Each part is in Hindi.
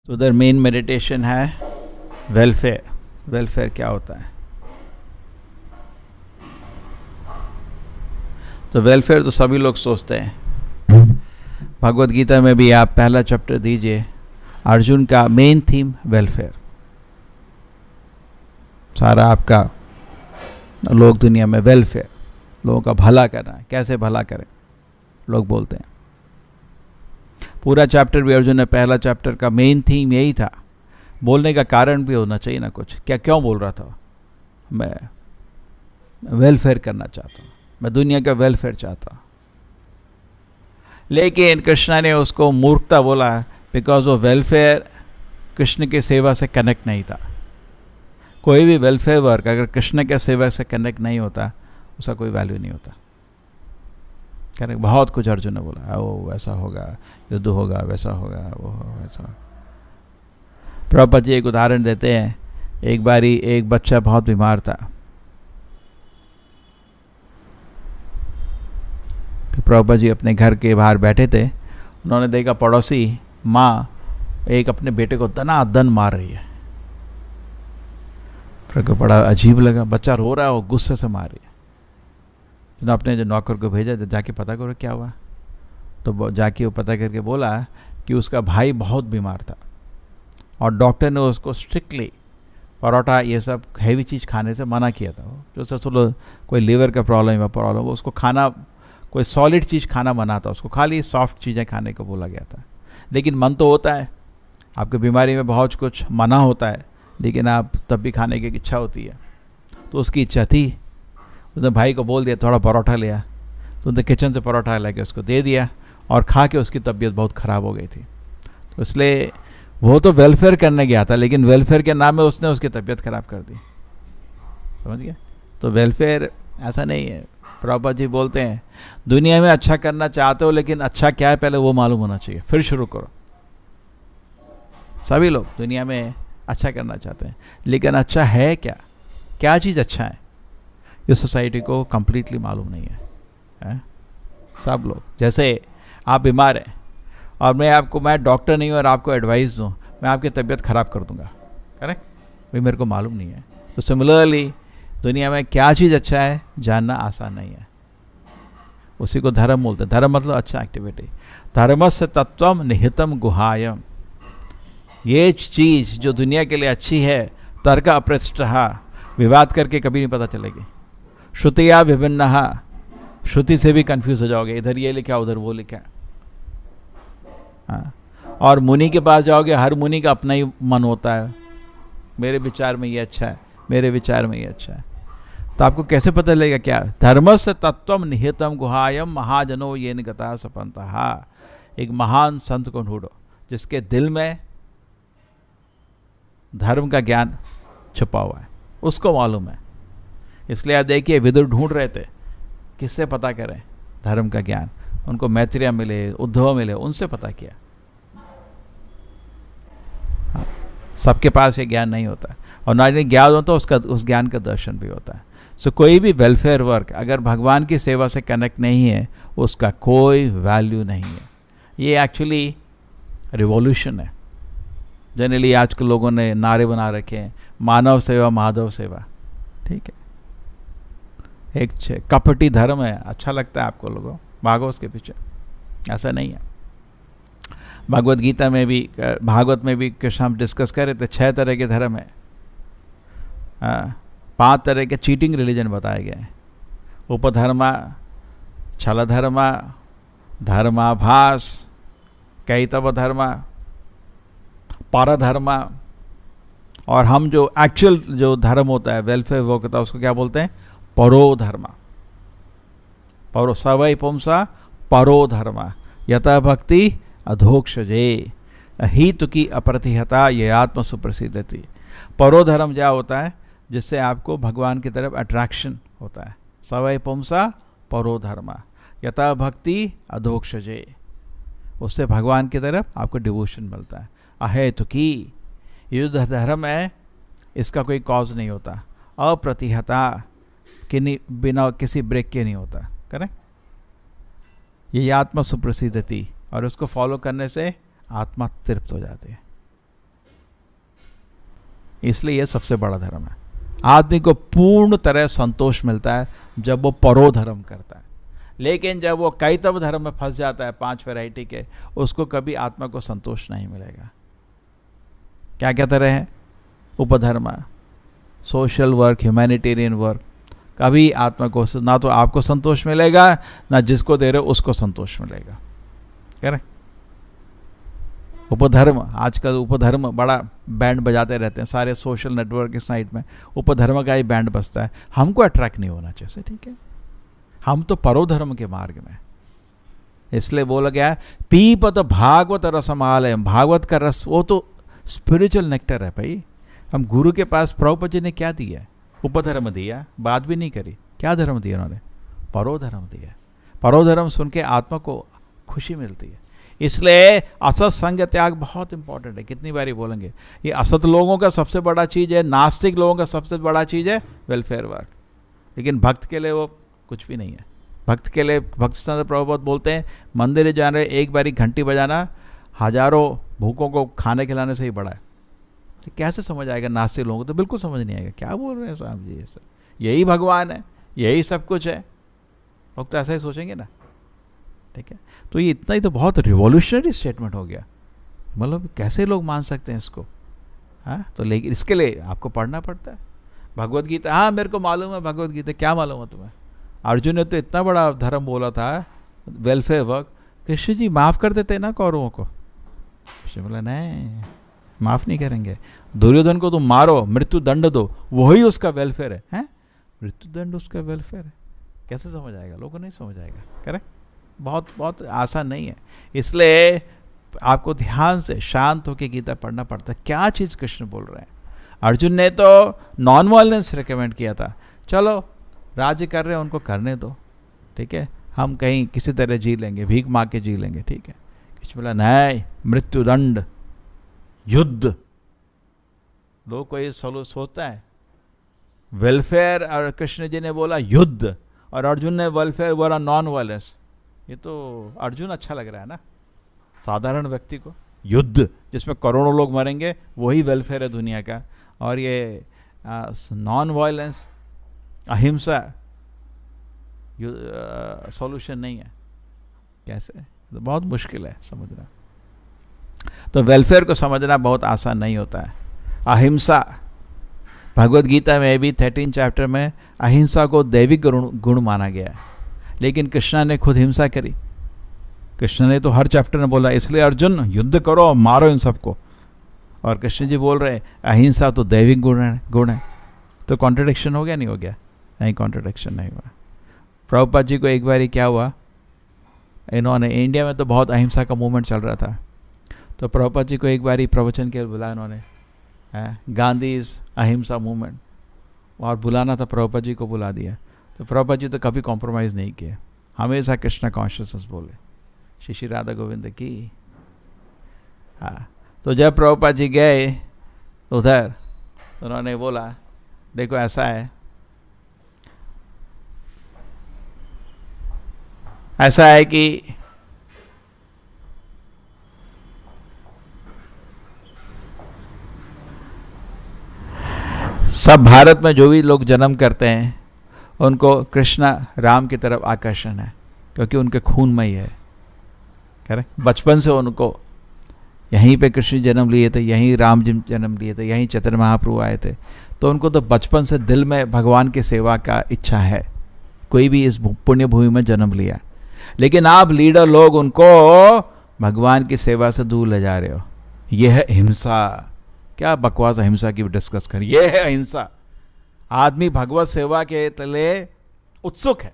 तो उधर मेन मेडिटेशन है वेलफेयर। वेलफेयर क्या होता है? तो वेलफेयर तो सभी लोग सोचते हैं। भगवत गीता में भी आप पहला चैप्टर दीजिए, अर्जुन का मेन थीम वेलफेयर। सारा आपका लोग दुनिया में वेलफेयर, लोगों का भला करना है, कैसे भला करें लोग बोलते हैं। पूरा चैप्टर भी अर्जुन ने पहला चैप्टर का मेन थीम यही था। बोलने का कारण भी होना चाहिए ना कुछ, क्या क्यों बोल रहा था? मैं वेलफेयर करना चाहता हूँ, मैं दुनिया का वेलफेयर चाहता हूँ। लेकिन कृष्णा ने उसको मूर्खता बोला, बिकॉज वो वेलफेयर कृष्ण की सेवा से कनेक्ट नहीं था। कोई भी वेलफेयर वर्क अगर कृष्ण के सेवा से कनेक्ट नहीं होता, उसका कोई वैल्यू नहीं होता। करेक्ट, बहुत कुछ अर्जुन ने बोला, वो वैसा होगा, युद्ध होगा, वैसा होगा, वो वैसा होगा। प्रभुपाद जी एक उदाहरण देते हैं। एक बारी एक बच्चा बहुत बीमार था। प्रभुपाद जी अपने घर के बाहर बैठे थे, उन्होंने देखा पड़ोसी माँ एक अपने बेटे को दनादन मार रही है। को बड़ा अजीब लगा, बच्चा रो रहा है, वो गुस्से से मार रही है। तो अपने जो नौकर को भेजा, जाके पता करो क्या हुआ। तो जाके वो पता करके बोला कि उसका भाई बहुत बीमार था और डॉक्टर ने उसको स्ट्रिक्टली परोठा ये सब हैवी चीज़ खाने से मना किया था। जो सब कोई लीवर का प्रॉब्लम या प्रॉब्लम, वो उसको खाना, कोई सॉलिड चीज़ खाना मना था, उसको खाली सॉफ्ट चीज़ें खाने को बोला गया था। लेकिन मन तो होता है, आपकी बीमारी में बहुत कुछ मना होता है, लेकिन आप तब भी खाने की इच्छा होती है। तो उसकी इच्छा थी, उसने भाई को बोल दिया थोड़ा परोठा लिया, तो उसने किचन से परोठा लेके उसको दे दिया और खा के उसकी तबीयत बहुत ख़राब हो गई थी। तो इसलिए वो तो वेलफेयर करने गया था, लेकिन वेलफेयर के नाम में उसने उसकी तबीयत ख़राब कर दी। समझ गए? तो वेलफेयर ऐसा नहीं है। प्रभुपाद जी बोलते हैं दुनिया में अच्छा करना चाहते हो, लेकिन अच्छा क्या है पहले वो मालूम होना चाहिए, फिर शुरू करो। सभी लोग दुनिया में अच्छा करना चाहते हैं, लेकिन अच्छा है क्या? क्या चीज़ अच्छा है ये सोसाइटी को कंप्लीटली मालूम नहीं है। सब लोग, जैसे आप बीमार हैं और मैं डॉक्टर नहीं हूँ और आपको एडवाइस दूँ, मैं आपकी तबीयत ख़राब कर दूँगा, करेक्ट? भाई मेरे को मालूम नहीं है। तो सिमिलरली दुनिया में क्या चीज़ अच्छा है जानना आसान नहीं है। उसी को धर्म बोलते हैं। धर्म मतलब अच्छा एक्टिविटी। धर्मस्य तत्वम निहितम गुहायम। ये चीज़ जो दुनिया के लिए अच्छी है, तर्क अपृष्टहा, विवाद करके कभी नहीं पता चलेगी। श्रुतिया विभिन्नहा, श्रुति से भी कंफ्यूज हो जाओगे, इधर ये लिखा उधर वो लिखा। हाँ, और मुनि के पास जाओगे, हर मुनि का अपना ही मन होता है, मेरे विचार में ये अच्छा है, मेरे विचार में ये अच्छा है। तो आपको कैसे पता लगेगा क्या? धर्मस्य तत्वम निहितम गुहायम महाजनो येन गता सपंतः। एक महान संत को ढूंढो जिसके दिल में धर्म का ज्ञान छुपा हुआ है, उसको मालूम है। इसलिए आप देखिए विदुर ढूंढ रहे थे, किससे पता करें धर्म का ज्ञान? उनको मैत्रेय मिले, उद्धव मिले, उनसे पता किया। हाँ, सबके पास ये ज्ञान नहीं होता, और ना ही ज्ञान होता उसका, उस ज्ञान का दर्शन भी होता है। सो कोई भी वेलफेयर वर्क अगर भगवान की सेवा से कनेक्ट नहीं है, उसका कोई वैल्यू नहीं है। ये एक्चुअली रिवॉल्यूशन है। जनरली आजकल लोगों ने नारे बना रखे हैं, मानव सेवा माधव सेवा, ठीक है। एक कपटी धर्म है, अच्छा लगता है आपको लोगों, भागो उसके पीछे। ऐसा नहीं है। भगवत गीता में भी, भागवत में भी कृष्ण हम डिस्कस कर रहे थे, 6 तरह के धर्म है। 5 तरह के चीटिंग रिलीजन बताए गए हैं। उपधर्मा, छल धर्मा, धर्माभास, कैतव धर्मा, परधर्मा, और हम जो एक्चुअल जो धर्म होता है, वेलफेयर वर्क होता है, उसको क्या बोलते हैं? परोधर्मा। परो सवै पुंसा परोधर्मा यथा भक्ति अधोक्षजे अहितु की अप्रतिहता ये आत्म सुप्रसिद्धति। परोधर्म क्या होता है? जिससे आपको भगवान की तरफ अट्रैक्शन होता है। सवै पुंसा परोधर्मा यथा भक्ति अधोक्षजे, उससे भगवान की तरफ आपको डिवोशन मिलता है। अहेतु की, ये जो धर्म है इसका कोई कॉज नहीं होता। अप्रतिहता, कि बिना किसी ब्रेक के नहीं होता, करेक्ट? ये आत्मा सुप्रसिद्धति, और उसको फॉलो करने से आत्मा तृप्त हो जाती है। इसलिए यह सबसे बड़ा धर्म है। आदमी को पूर्ण तरह संतोष मिलता है जब वो परो धर्म करता है, लेकिन जब वो कैतव धर्म में फंस जाता है 5 वैरायटी के, उसको कभी आत्मा को संतोष नहीं मिलेगा। क्या कहते रहे? उपधर्म, सोशल वर्क, ह्यूमैनिटेरियन वर्क, कभी आत्मा को ना तो आपको संतोष मिलेगा, ना जिसको दे रहे हो उसको संतोष मिलेगा। कह रहे उपधर्म, आजकल उपधर्म बड़ा बैंड बजाते रहते हैं, सारे सोशल नेटवर्क के साइट में उपधर्म का ही बैंड बजता है। हमको अट्रैक्ट नहीं होना चाहिए, ठीक है? हम तो परोधर्म के मार्ग में, इसलिए बोला गया है पीपत भागवत रसमालय। भागवत का रस वो तो स्पिरिचुअल नेक्टर है भाई। हम गुरु के पास प्रभुपाद जी ने क्या दिया? उपधर्म दिया, बात भी नहीं करी। क्या धर्म दिया उन्होंने? परोधर्म दिया। परोधर्म सुन के आत्मा को खुशी मिलती है। इसलिए असत संग त्याग बहुत इंपॉर्टेंट है। कितनी बारी बोलेंगे? ये असत लोगों का सबसे बड़ा चीज़ है, नास्तिक लोगों का सबसे बड़ा चीज़ है वेलफेयर वर्क, लेकिन भक्त के लिए वो कुछ भी नहीं है। भक्त के लिए भक्तिसिद्धांत प्रभुपाद बोलते हैं मंदिर जाने एक बारी घंटी बजाना हजारों भूखों को खाने खिलाने से ही बड़ा है। तो कैसे समझ आएगा नास्तिक लोगों को? तो बिल्कुल समझ नहीं आएगा। क्या बोल रहे हैं साहब जी? ये सब यही भगवान है, यही सब कुछ है। लोग तो ऐसा ही सोचेंगे ना, ठीक है? तो ये इतना ही तो बहुत रिवॉल्यूशनरी स्टेटमेंट हो गया। मतलब कैसे लोग मान सकते हैं इसको? हाँ, तो लेकिन इसके लिए आपको पढ़ना पड़ता है भगवद गीता। हाँ, मेरे को मालूम है भगवद गीता। क्या मालूम है तुम्हें? अर्जुन ने तो इतना बड़ा धर्म बोला था, वेलफेयर वर्क। कृष्ण जी माफ़ कर देते ना कौरवों को? कृष्ण बोला नहीं, माफ़ नहीं करेंगे। दुर्योधन को तुम मारो, मृत्यु दंड दो, वही उसका वेलफेयर है। हैं? मृत्यु दंड उसका वेलफेयर है? कैसे समझ आएगा? लोगों को नहीं समझ आएगा। करेक्ट? बहुत बहुत आसान नहीं है। इसलिए आपको ध्यान से शांत होकर गीता पढ़ना पड़ता है। क्या चीज़ कृष्ण बोल रहे हैं? अर्जुन ने तो नॉन वायलेंस रिकमेंड किया था। चलो राज्य कर रहे हैं, उनको करने दो, ठीक है? हम कहीं किसी तरह जी लेंगे, भीख मांग के जी लेंगे, ठीक है? कृष्ण बोला नहीं, मृत्युदंड, युद्ध। लोग को ये सोचता है वेलफेयर, और कृष्ण जी ने बोला युद्ध, और अर्जुन ने वेलफेयर बोला नॉन वायलेंस। ये तो अर्जुन अच्छा लग रहा है ना साधारण व्यक्ति को? युद्ध जिसमें करोड़ों लोग मरेंगे वही वेलफेयर है दुनिया का, और ये नॉन वायलेंस, अहिंसा सॉल्यूशन नहीं है। कैसे? तो बहुत मुश्किल है समझना। तो वेलफेयर को समझना बहुत आसान नहीं होता है। अहिंसा, भगवद गीता में भी 13 चैप्टर में अहिंसा को दैविक गुण माना गया है, लेकिन कृष्णा ने खुद हिंसा करी। कृष्ण ने तो हर चैप्टर में बोला इसलिए अर्जुन युद्ध करो, मारो इन सबको, और कृष्ण जी बोल रहे अहिंसा तो दैविक गुण है। तो कॉन्ट्रडिक्शन हो गया? नहीं हो गया? नहीं, कॉन्ट्रडिक्शन नहीं हुआ। प्रभुपाद जी को एक बार क्या हुआ, इन्होंने इंडिया में तो बहुत अहिंसा का मूवमेंट चल रहा था, तो प्रभुपाद जी को एक बार प्रवचन के लिए बुलाया इन्होंने, गांधी इज अहिंसा मूवमेंट, और बुलाना था प्रभुपाद जी को, बुला दिया। तो प्रभुपाद जी तो कभी कॉम्प्रोमाइज़ नहीं किया, हमेशा कृष्णा कॉन्शियसनेस बोले। श्री राधा गोविंद की। हाँ, तो जब प्रभुपाद जी गए उधर, उन्होंने बोला देखो ऐसा है, ऐसा है कि सब भारत में जो भी लोग जन्म करते हैं उनको कृष्णा राम की तरफ आकर्षण है, क्योंकि उनके खून में ही है। करेक्ट? बचपन से उनको यहीं पे कृष्ण जन्म लिए थे, यहीं राम जी जन्म लिए थे, यहीं चैतन्य महाप्रभु आए थे, तो उनको तो बचपन से दिल में भगवान की सेवा का इच्छा है। कोई भी इस पुण्य भूमि में जन्म लिया, लेकिन आप लीडर लोग उनको भगवान की सेवा से दूर ले जा रहे हो। यह है हिंसा। क्या बकवास अहिंसा की डिस्कस करें? यह है अहिंसा। आदमी भगवत सेवा के तले उत्सुक है,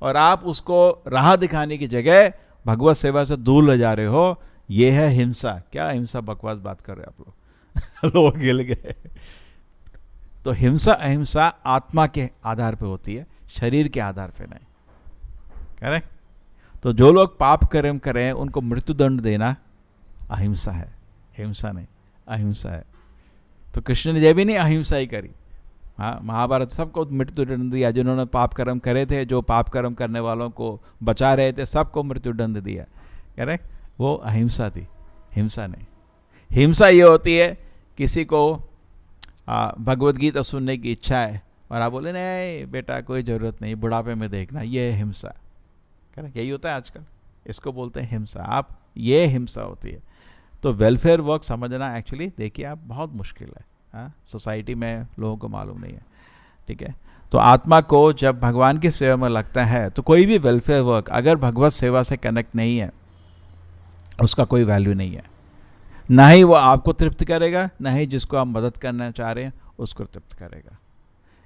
और आप उसको राह दिखाने की जगह भगवत सेवा से दूर ले जा रहे हो। यह है हिंसा। क्या हिंसा बकवास बात कर रहे हैं आप लोग? लोग गिल गए। तो हिंसा अहिंसा आत्मा के आधार पे होती है, शरीर के आधार पे नहीं। करेक्ट? तो जो लोग पाप कर्म करें उनको मृत्युदंड देना अहिंसा है, हिंसा नहीं, अहिंसा है। तो कृष्ण ने ये भी नहीं अहिंसा ही करी। हाँ, महाभारत सबको मृत्युदंड दिया। जिन्होंने पाप कर्म करे थे, जो पाप कर्म करने वालों को बचा रहे थे, सबको मृत्युदंड दिया। करेक्ट? वो अहिंसा थी, हिंसा नहीं। हिंसा ये होती है किसी को भगवत गीता सुनने की इच्छा है और आप बोले नहीं बेटा कोई ज़रूरत नहीं, बुढ़ापे में देखना, ये है हिंसा। करेक्ट, यही होता है आजकल, इसको बोलते हैं हिंसा। आप, ये हिंसा होती है। तो वेलफेयर वर्क समझना एक्चुअली देखिए आप बहुत मुश्किल है। सोसाइटी में लोगों को मालूम नहीं है, ठीक है। तो आत्मा को जब भगवान की सेवा में लगता है तो कोई भी वेलफेयर वर्क अगर भगवत सेवा से कनेक्ट नहीं है उसका कोई वैल्यू नहीं है। ना ही वो आपको तृप्त करेगा, ना ही जिसको आप मदद करना चाह रहे हैं उसको तृप्त करेगा।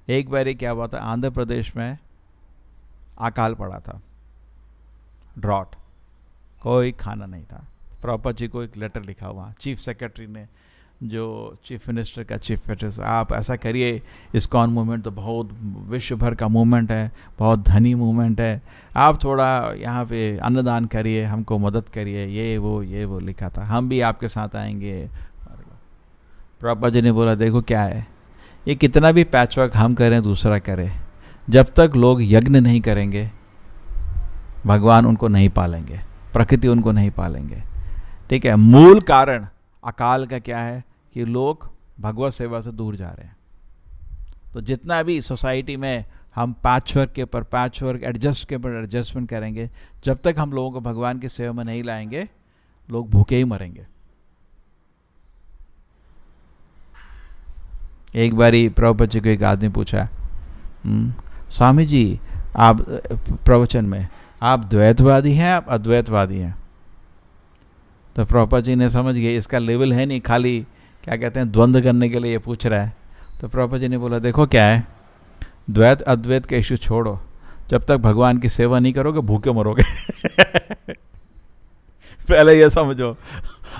एक बार क्या हुआ था, आंध्र प्रदेश में अकाल पड़ा था, ड्रॉट, कोई खाना नहीं था। प्रभुपाद जी को एक लेटर लिखा हुआ, चीफ सेक्रेटरी ने, जो चीफ मिनिस्टर का चीफ सेक्रेटरी, आप ऐसा करिए, इस्कॉन मूवमेंट तो बहुत विश्व भर का मूवमेंट है, बहुत धनी मूवमेंट है, आप थोड़ा यहाँ पे अन्नदान करिए, हमको मदद करिए, ये वो लिखा था, हम भी आपके साथ आएंगे। प्रभुपाद जी ने बोला देखो क्या है, ये कितना भी पैचवर्क हम करें दूसरा करे, जब तक लोग यज्ञ नहीं करेंगे भगवान उनको नहीं पालेंगे, प्रकृति उनको नहीं पालेंगे, ठीक है। मूल कारण अकाल का क्या है कि लोग भगवत सेवा से दूर जा रहे हैं। तो जितना भी सोसाइटी में हम पैचवर्क के ऊपर पैचवर्क, एडजस्ट के ऊपर एडजस्टमेंट करेंगे, जब तक हम लोगों को भगवान की सेवा में नहीं लाएंगे लोग भूखे ही मरेंगे। एक बारी प्रभुपाद जी को एक आदमी पूछा, स्वामी जी आप प्रवचन में आप द्वैतवादी हैं, आप अद्वैतवादी हैं? तो प्रभुपाद जी ने समझ गए इसका लेवल है नहीं, खाली क्या कहते हैं द्वंद्व करने के लिए ये पूछ रहा है। तो प्रभुपाद जी ने बोला देखो क्या है, द्वैत अद्वैत का इश्यू छोड़ो, जब तक भगवान की सेवा नहीं करोगे भूखे मरोगे। पहले ये समझो,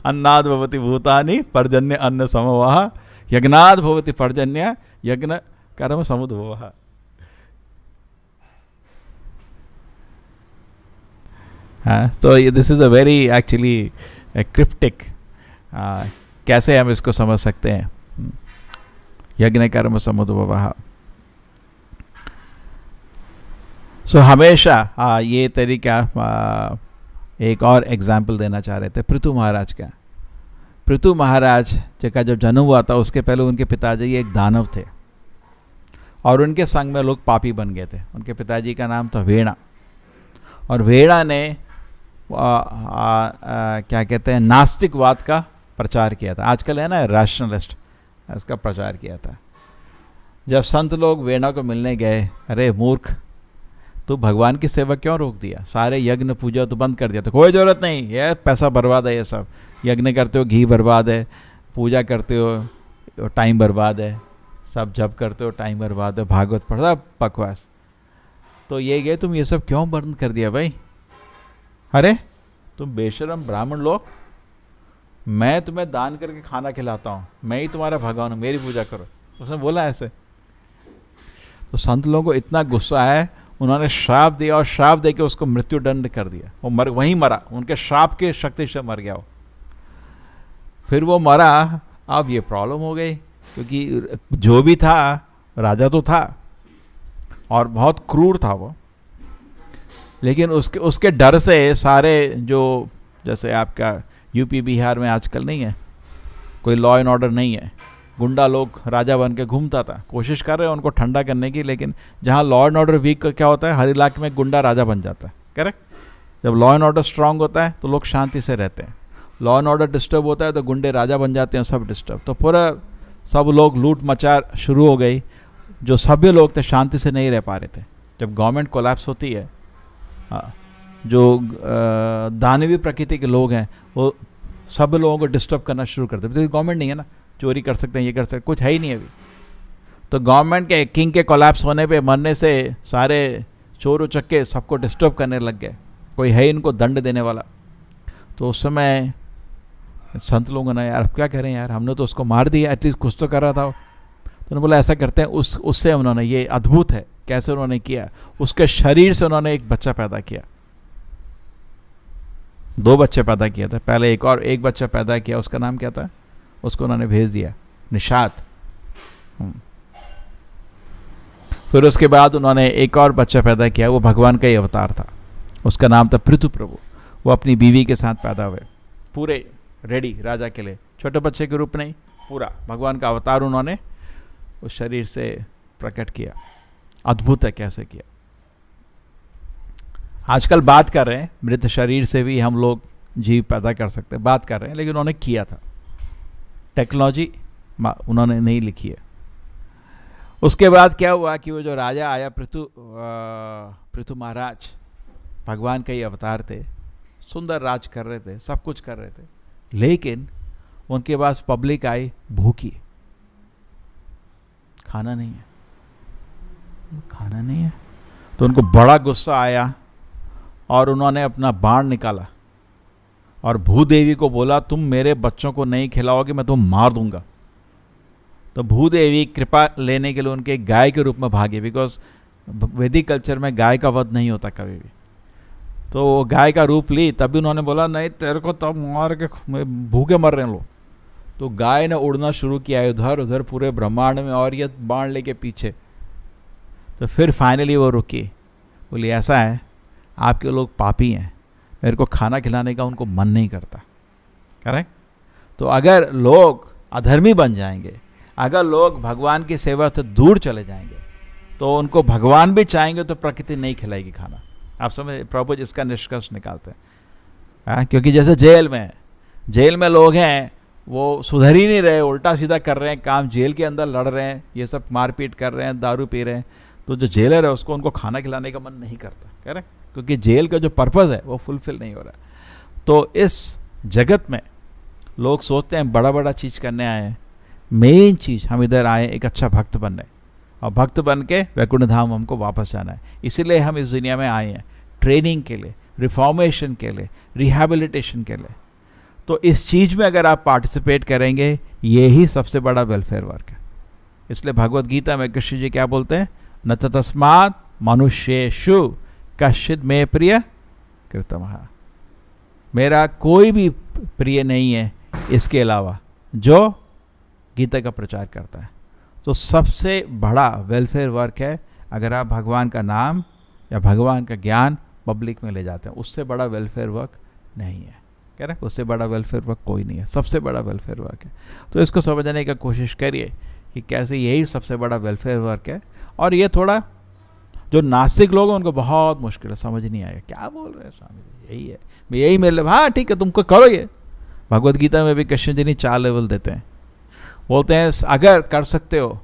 अन्नाद भवति भूतानि पर्जन्य अन्न समवाह, यज्ञनाद भवति पर्जन्य यज्ञ कर्म समुद्भवः। तो this is a very actually cryptic, कैसे हम इसको समझ सकते हैं, यज्ञ कर्म समुद्भवः। सो हमेशा ये तरीका, एक और एग्जाम्पल देना चाह रहे थे पृथु महाराज का। पृथु महाराज का जब जन्म हुआ था उसके पहले उनके पिताजी एक दानव थे और उनके संग में लोग पापी बन गए थे। उनके पिताजी का नाम था वेणा, और वेणा ने क्या कहते हैं नास्तिकवाद का प्रचार किया था। आजकल है ना रैशनलिस्ट, इसका प्रचार किया था। जब संत लोग वेणा को मिलने गए, अरे मूर्ख तो भगवान की सेवा क्यों रोक दिया, सारे यज्ञ पूजा तो बंद कर दिया, तो कोई ज़रूरत नहीं, ये पैसा बर्बाद है, ये सब यज्ञ करते हो घी बर्बाद है, पूजा करते हो टाइम बर्बाद है, सब जप करते हो टाइम बर्बाद है, भागवत पढ़ा बकवास। तो ये गए तुम ये सब क्यों बंद कर दिया भाई, अरे तुम बेशरम ब्राह्मण लोग, मैं तुम्हें दान करके खाना खिलाता हूँ, मैं ही तुम्हारा भगवान हूँ, मेरी पूजा करो। उसने बोला ऐसे। तो संत लोगों को इतना गुस्सा है, उन्होंने श्राप दिया और श्राप दे के उसको मृत्यु दंड कर दिया। वो वहीं मरा, उनके श्राप के शक्ति से मर गया वो। फिर वो मरा, अब ये प्रॉब्लम हो गई, क्योंकि जो भी था राजा तो था और बहुत क्रूर था वो, लेकिन उसके डर से सारे जो, जैसे आपका यूपी बिहार में आजकल नहीं है, कोई लॉ एंड ऑर्डर नहीं है, गुंडा लोग राजा बन के घूमता था, कोशिश कर रहे हैं उनको ठंडा करने की, लेकिन जहाँ लॉ एंड ऑर्डर वीक क्या होता है, हर इलाके में गुंडा राजा बन जाता है। करेक्ट, जब लॉ एंड ऑर्डर स्ट्रांग होता है तो लोग शांति से रहते हैं, लॉ एंड ऑर्डर डिस्टर्ब होता है तो गुंडे राजा बन जाते हैं, सब डिस्टर्ब, तो पूरा सब लोग लूट मचार शुरू हो गई। जो सभ्य लोग थे शांति से नहीं रह पा रहे थे। जब गवर्नमेंट कोलैप्स होती है, जो दानवी प्रकृति के लोग हैं वो सब लोगों को डिस्टर्ब करना शुरू करते हैं, तो गवर्नमेंट नहीं है ना, चोरी कर सकते हैं, ये कर सकते हैं, कुछ है ही नहीं अभी। तो गवर्नमेंट के किंग के कोलैप्स होने पे, मरने से सारे चोर उचक्के सबको डिस्टर्ब करने लग गए, कोई है इनको दंड देने वाला। तो उस समय संत लोगों ने, यार अब क्या करें यार, हमने तो उसको मार दिया, एटलीस्ट कुछ तो कर रहा था। तो उन्होंने बोला ऐसा करते हैं, उससे उन्होंने, ये अद्भुत है कैसे उन्होंने किया, उसके शरीर से उन्होंने एक बच्चा पैदा किया, 2 बच्चे पैदा किया था, पहले एक बच्चा पैदा किया, उसका नाम क्या था, उसको उन्होंने भेज दिया निषाद। फिर उसके बाद उन्होंने एक और बच्चा पैदा किया, वो भगवान का ही अवतार था, उसका नाम था पृथु प्रभु। वो अपनी बीवी के साथ पैदा हुए, पूरे रेडी राजा के लिए, छोटे बच्चे के रूप नहीं, पूरा भगवान का अवतार उन्होंने उस शरीर से प्रकट किया। अद्भुत है कैसे किया। आजकल बात कर रहे हैं मृत शरीर से भी हम लोग जीव पैदा कर सकते हैं, बात कर रहे हैं, लेकिन उन्होंने किया था। टेक्नोलॉजी उन्होंने नहीं लिखी है। उसके बाद क्या हुआ कि वो जो राजा आया पृथु महाराज, भगवान का ही अवतार थे, सुंदर राज कर रहे थे, सब कुछ कर रहे थे, लेकिन उनके पास पब्लिक आई भूखी, खाना नहीं है, खाना नहीं है। तो उनको बड़ा गुस्सा आया और उन्होंने अपना बाण निकाला और भूदेवी को बोला तुम मेरे बच्चों को नहीं खिलाओगे मैं तुम्हें मार दूंगा। तो भूदेवी कृपा लेने के लिए उनके गाय के रूप में भागे, बिकॉज वैदिक कल्चर में गाय का वध नहीं होता कभी भी। तो वो गाय का रूप ली, तभी उन्होंने बोला नहीं तेरे को तब मार के भूखे मर रहे हैं लोग। तो गाय ने उड़ना शुरू किया इधर उधर पूरे ब्रह्मांड में और ये बाण लेके पीछे। तो फिर फाइनली वो रुकी, बोली ऐसा है आपके लोग पापी हैं, मेरे को खाना खिलाने का उनको मन नहीं करता। करेक्ट। तो अगर लोग अधर्मी बन जाएंगे, अगर लोग भगवान की सेवा से दूर चले जाएंगे, तो उनको भगवान भी चाहेंगे तो प्रकृति नहीं खिलाएगी खाना। आप समझ, प्रभु इसका निष्कर्ष निकालते हैं। क्योंकि जैसे जेल में लोग हैं वो सुधर ही नहीं रहे, उल्टा सीधा कर रहे हैं काम, जेल के अंदर लड़ रहे हैं, ये सब मारपीट कर रहे हैं, दारू पी रहे हैं, तो जो जेलर है उसको उनको खाना खिलाने का मन नहीं करता। करेक्ट। क्योंकि जेल का जो पर्पज़ है वो फुलफिल नहीं हो रहा है। तो इस जगत में लोग सोचते हैं बड़ा बड़ा चीज़ करने आए हैं, मेन चीज़ हम इधर आए एक अच्छा भक्त बनने, और भक्त बन के वैकुंठ धाम हमको वापस जाना है। इसीलिए हम इस दुनिया में आए हैं, ट्रेनिंग के लिए, रिफॉर्मेशन के लिए, रिहैबिलिटेशन के लिए। तो इस चीज़ में अगर आप पार्टिसिपेट करेंगे, ये ही सबसे बड़ा वेलफेयर वर्क है। इसलिए भगवत गीता में कृष्ण जी क्या बोलते हैं, न तस्मात् मनुष्येषु कश्चित् मे प्रिय कृतमः। मेरा कोई भी प्रिय नहीं है इसके अलावा जो गीता का प्रचार करता है। तो सबसे बड़ा वेलफेयर वर्क है अगर आप भगवान का नाम या भगवान का ज्ञान पब्लिक में ले जाते हैं, उससे बड़ा वेलफेयर वर्क नहीं है। कह रहे, उससे बड़ा वेलफेयर वर्क कोई नहीं है, सबसे बड़ा वेलफेयर वर्क है। तो इसको समझने की कोशिश करिए कि कैसे यही सबसे बड़ा वेलफेयर वर्क है। और ये थोड़ा जो नास्तिक लोग हैं उनको बहुत मुश्किल है, समझ नहीं आएगा क्या बोल रहे हैं स्वामी जी, यही है, मैं यही मेरे, हाँ ठीक है तुमको करो ये। भगवत गीता में भी कृष्ण जी ने 4 लेवल देते हैं, बोलते हैं अगर कर सकते हो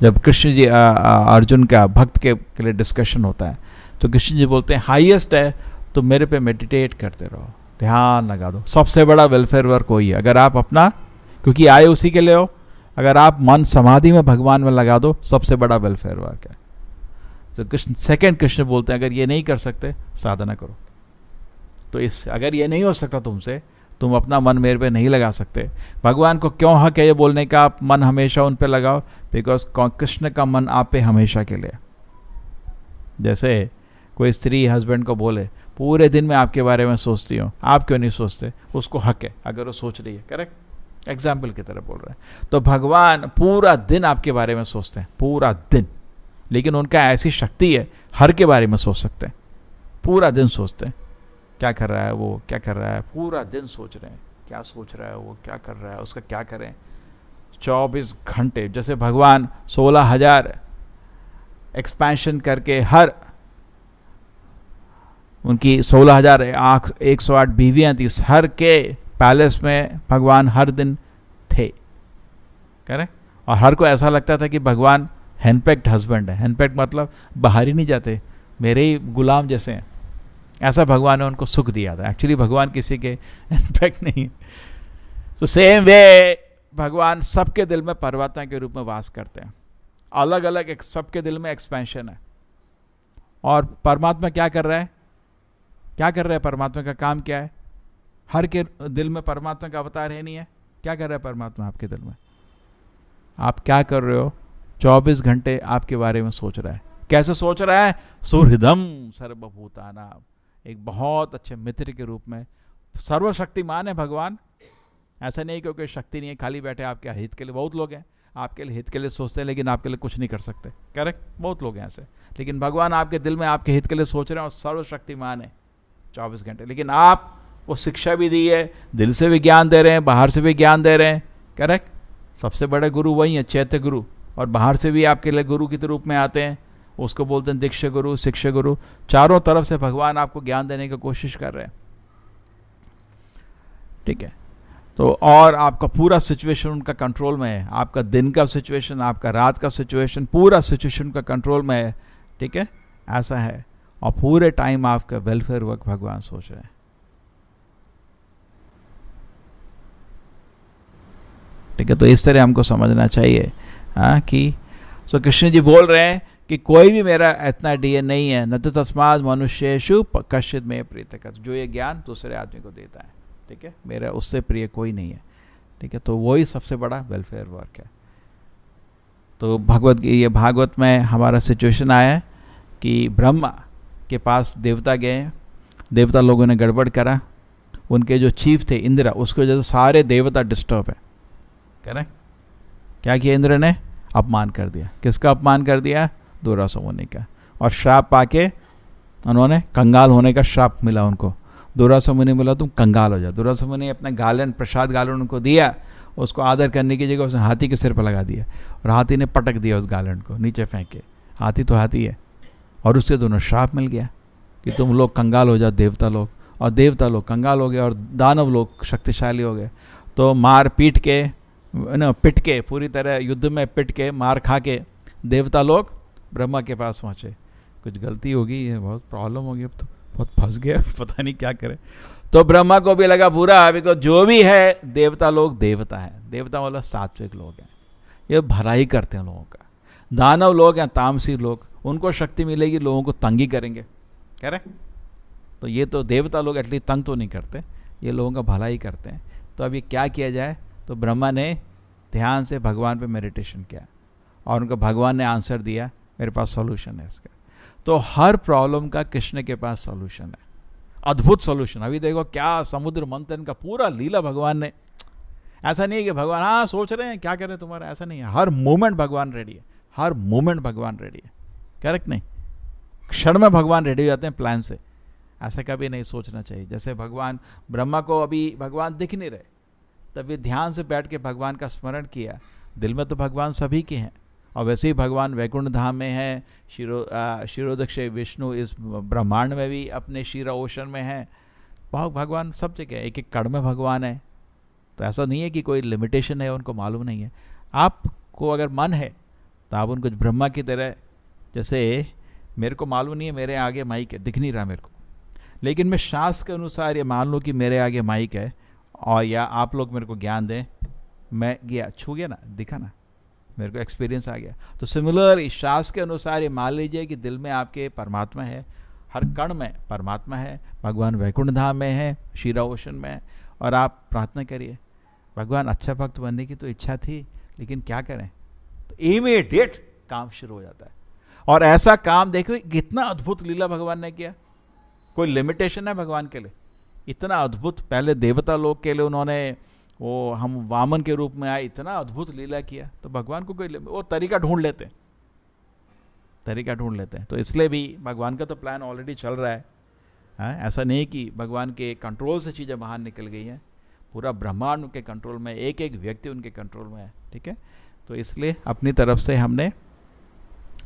जब कृष्ण जी अर्जुन का भक्त के लिए डिस्कशन होता है तो कृष्ण जी बोलते हैं हाईएस्ट है तो मेरे पे मेडिटेट करते रहो, ध्यान लगा दो। सबसे बड़ा वेलफेयर वर्क वही है। अगर आप अपना, क्योंकि आए उसी के लिए हो, अगर आप मन समाधि में भगवान में लगा दो, सबसे बड़ा वेलफेयर वर्क है। तो कृष्ण बोलते हैं अगर ये नहीं कर सकते साधना करो। तो इस अगर ये नहीं हो सकता तुमसे, तुम अपना मन मेरे पे नहीं लगा सकते, भगवान को क्यों हक है ये बोलने का आप मन हमेशा उन पे लगाओ, बिकॉज कृष्ण का मन आप पे हमेशा के लिए। जैसे कोई स्त्री हस्बैंड को बोले पूरे दिन में आपके बारे में सोचती हूँ, आप क्यों नहीं सोचते, उसको हक है अगर वो सोच रही है। करेक्ट, एग्जाम्पल की तरह बोल रहे हैं। तो भगवान पूरा दिन आपके बारे में सोचते हैं, पूरा दिन, लेकिन उनका ऐसी शक्ति है हर के बारे में सोच सकते हैं। पूरा दिन सोचते हैं क्या कर रहा है वो, क्या कर रहा है, पूरा दिन सोच रहे हैं क्या सोच रहा है वो, क्या कर रहा है, उसका क्या करें। 24 घंटे, जैसे भगवान 16,000 एक्सपेंशन करके हर उनकी 16,108 बीवियाँ थी, हर के पैलेस में भगवान हर दिन थे। करें, और हर को ऐसा लगता था कि भगवान हैंडपैक्ड हस्बैंड है। हैंडपैक्ड मतलब बाहर ही नहीं जाते, मेरे ही गुलाम जैसे हैं, ऐसा भगवान ने उनको सुख दिया था। एक्चुअली भगवान किसी के हैंडपैक्ड नहीं। तो सेम वे भगवान सबके दिल में परमात्मा के रूप में वास करते हैं। अलग अलग सबके दिल में एक्सपेंशन है। और परमात्मा क्या कर रहा है, क्या कर रहा है, परमात्मा का काम क्या है। हर के दिल में परमात्मा का अवतार है नहीं है, क्या कर रहा है परमात्मा आपके दिल में, आप क्या कर रहे हो, 24 घंटे आपके बारे में सोच रहा है। कैसे सोच रहा है, सुहृदम सर्वभूतानां, एक बहुत अच्छे मित्र के रूप में। सर्वशक्तिमान है भगवान, ऐसा नहीं क्योंकि शक्ति नहीं है, खाली बैठे आपके हित के लिए। बहुत लोग हैं आपके लिए हित के लिए सोचते हैं लेकिन आपके लिए कुछ नहीं कर सकते। करेक्ट, बहुत लोग हैं ऐसे, लेकिन भगवान आपके दिल में आपके हित के लिए सोच रहे हैं और सर्वशक्तिमान है 24 घंटे। लेकिन आप वो शिक्षा भी दी है, दिल से भी ज्ञान दे रहे हैं, बाहर से भी ज्ञान दे रहे हैं, करेक्ट। सबसे बड़े गुरु वही है, चैत्य गुरु, और बाहर से भी आपके लिए गुरु के रूप में आते हैं, उसको बोलते हैं दीक्षा गुरु, शिक्षा गुरु। चारों तरफ से भगवान आपको ज्ञान देने की कोशिश कर रहे हैं, ठीक है। तो और आपका पूरा सिचुएशन उनका कंट्रोल में है, आपका दिन का सिचुएशन, आपका रात का सिचुएशन, पूरा सिचुएशन का कंट्रोल में है, ठीक है, ऐसा है। और पूरे टाइम आपका वेलफेयर वर्क भगवान सोच रहे हैं, ठीक है। तो इस तरह हमको समझना चाहिए कि सो कृष्ण जी बोल रहे हैं कि कोई भी मेरा इतना डीए नहीं है, न तो तस्माद मनुष्येषु कश्चित् में प्रीतः, जो ये ज्ञान दूसरे आदमी को देता है, ठीक है, मेरा उससे प्रिय कोई नहीं है, ठीक है। तो वही सबसे बड़ा वेलफेयर वर्क है। तो भागवत में हमारा सिचुएशन आया है कि ब्रह्मा के पास देवता गए, देवता लोगों ने गड़बड़ करा, उनके जो चीफ थे इंद्र, उसकी वजह से सारे देवता डिस्टर्ब है, करें। क्या किया इंद्र ने? अपमान कर दिया। किसका अपमान कर दिया? दुर्वासा मुनि का। और श्राप पाके उन्होंने कंगाल होने का श्राप मिला उनको। दुर्वासा मुनि बोला तुम कंगाल हो जाओ। दुर्वासा मुनि अपना गालन, प्रसाद गालन उनको दिया, उसको आदर करने की जगह उसने हाथी के सिर पर लगा दिया, और हाथी ने पटक दिया उस गालन को, नीचे फेंके। हाथी तो हाथी है, और उससे दोनों श्राप मिल गया कि तुम लोग कंगाल हो जाओ, देवता लोग, और देवता लोग कंगाल हो गए, और दानव लोग शक्तिशाली हो गए। तो मार पीट के पिट के, पूरी तरह युद्ध में पिट के, मार खा के देवता लोग ब्रह्मा के पास पहुँचे। कुछ गलती होगी, ये बहुत प्रॉब्लम होगी, अब तो बहुत फंस गया, पता नहीं क्या करे। तो ब्रह्मा को भी लगा बुरा, बिकॉज जो भी है देवता लोग देवता है, देवता वाला सात्विक लोग हैं, ये भलाई करते हैं लोगों का। दानव लोग हैं तामसी लोग, उनको शक्ति मिलेगी, लोगों को तंगी करेंगे, कह रहे। तो ये तो देवता लोग एटलीस्ट तंग तो नहीं करते, ये लोगों का भलाई करते हैं। तो अब ये क्या किया जाए? तो ब्रह्मा ने ध्यान से भगवान पे मेडिटेशन किया, और उनको भगवान ने आंसर दिया, मेरे पास सॉल्यूशन है इसका। तो हर प्रॉब्लम का कृष्ण के पास सॉल्यूशन है, अद्भुत सॉल्यूशन। अभी देखो क्या समुद्र मंथन का पूरा लीला भगवान ने, ऐसा नहीं है कि भगवान हाँ सोच रहे हैं क्या करें तुम्हारा, ऐसा नहीं है। हर मोमेंट भगवान रेडी है, हर मोमेंट भगवान रेडी है, करेक्ट नहीं? क्षण में भगवान रेडी हो जाते हैं प्लान से, ऐसा कभी नहीं सोचना चाहिए। जैसे भगवान ब्रह्मा को अभी भगवान दिख नहीं रहे, तभी ध्यान से बैठ के भगवान का स्मरण किया, दिल में तो भगवान सभी के हैं। और वैसे ही भगवान वैकुंठ धाम में है, क्षीरोदक्ष विष्णु इस ब्रह्मांड में भी अपने क्षीर ओशन में है, भगवान सब जगह, एक एक कण में भगवान है। तो ऐसा नहीं है कि कोई लिमिटेशन है, उनको मालूम नहीं है। आपको अगर मन है तो आप उनको ब्रह्मा की तरह, जैसे मेरे को मालूम नहीं है मेरे आगे माइक है, दिख नहीं रहा मेरे को, लेकिन मैं शास्त्र के अनुसार ये मान लूँ कि मेरे आगे माइक है, और या आप लोग मेरे को ज्ञान दें, मैं गया छू गया ना, दिखा ना, मेरे को एक्सपीरियंस आ गया। तो सिमिलर शास्त्र के अनुसार ये मान लीजिए कि दिल में आपके परमात्मा है, हर कण में परमात्मा है, भगवान वैकुंठ धाम में है, क्षीरा ओशन में है, और आप प्रार्थना करिए। भगवान अच्छा भक्त बनने की तो इच्छा थी, लेकिन क्या करें, तो इमीडिएट काम शुरू हो जाता है। और ऐसा काम देखो कितना अद्भुत लीला भगवान ने किया, कोई लिमिटेशन है भगवान के लिए? इतना अद्भुत, पहले देवता लोग के लिए उन्होंने वो हम वामन के रूप में आए, इतना अद्भुत लीला किया। तो भगवान को कोई वो तरीका ढूंढ लेते हैं, तो इसलिए भी भगवान का तो प्लान ऑलरेडी चल रहा है। ऐसा नहीं कि भगवान के कंट्रोल से चीज़ें बाहर निकल गई हैं, पूरा ब्रह्मांड उनके कंट्रोल में, एक एक व्यक्ति उनके कंट्रोल में है, ठीक है। तो इसलिए अपनी तरफ से हमने,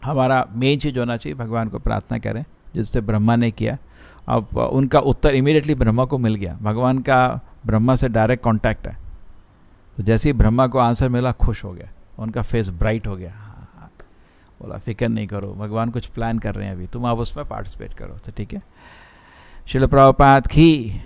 हमारा मेन चीज़ होना चाहिए, भगवान को प्रार्थना करें, जिससे ब्रह्मा ने किया। अब उनका उत्तर इमीडिएटली ब्रह्मा को मिल गया, भगवान का ब्रह्मा से डायरेक्ट कांटेक्ट है। तो जैसे ही ब्रह्मा को आंसर मिला, खुश हो गया, उनका फेस ब्राइट हो गया। हाँ, बोला फिक्र नहीं करो, भगवान कुछ प्लान कर रहे हैं अभी, तुम आप उसमें पार्टिसिपेट करो। तो ठीक है। श्रील प्रभुपाद की